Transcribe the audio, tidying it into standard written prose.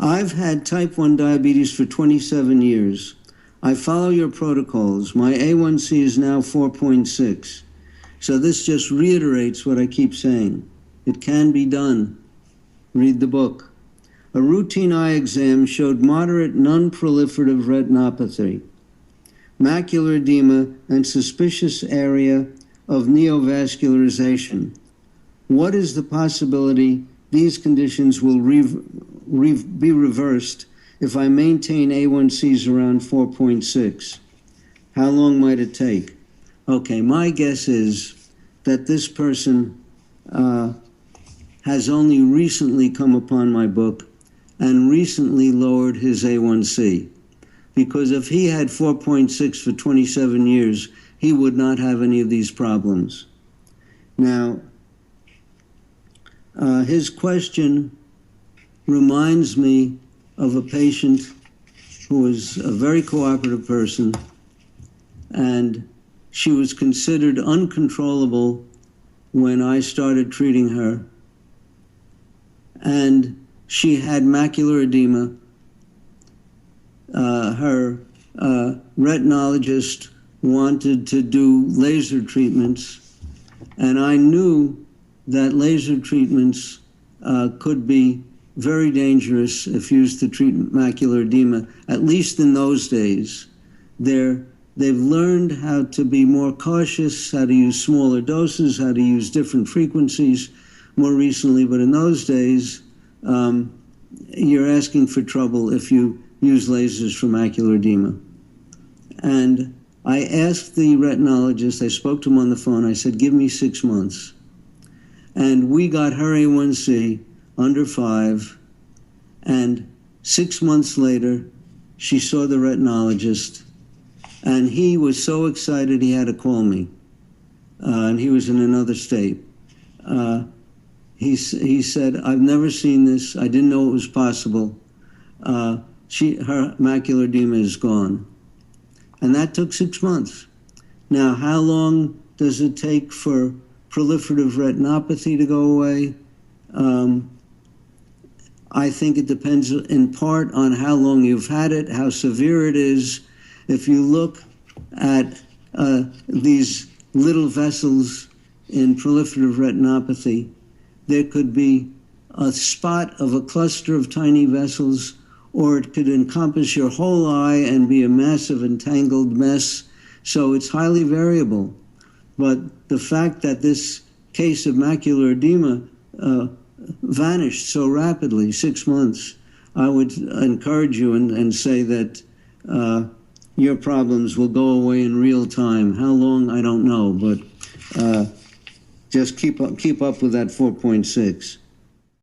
I've had type 1 diabetes for 27 years. I follow your protocols. My A1C is now 4.6. So this just reiterates what I keep saying. It can be done. Read the book. A routine eye exam showed moderate non-proliferative retinopathy, macular edema, and suspicious area of neovascularization. What is the possibility these conditions will be reversed if I maintain A1Cs around 4.6? How long might it take? Okay, my guess is that this person has only recently come upon my book and recently lowered his A1C. Because if he had 4.6 for 27 years, he would not have any of these problems. Now, his question reminds me of a patient who was a very cooperative person, and she was considered uncontrollable when I started treating her. And she had macular edema. Her retinologist wanted to do laser treatments, and I knew that laser treatments could be very dangerous if used to treat macular edema, at least in those days. They've learned how to be more cautious, how to use smaller doses, how to use different frequencies more recently, but in those days, you're asking for trouble if you use lasers for macular edema. And I asked the retinologist, I spoke to him on the phone, I said, give me 6 months. And we got her A1C under 5, and 6 months later, she saw the retinologist, and he was so excited he had to call me, and he was in another state. He said, I've never seen this, I didn't know it was possible. Her macular edema is gone. And that took 6 months. Now, how long does it take for proliferative retinopathy to go away? I think it depends in part on how long you've had it, how severe it is. If you look at these little vessels in proliferative retinopathy, there could be a spot of a cluster of tiny vessels, or it could encompass your whole eye and be a massive entangled mess. So it's highly variable. But the fact that this case of macular edema vanished so rapidly, 6 months, I would encourage you and say that your problems will go away in real time. How long, I don't know, but just keep up with that 4.6.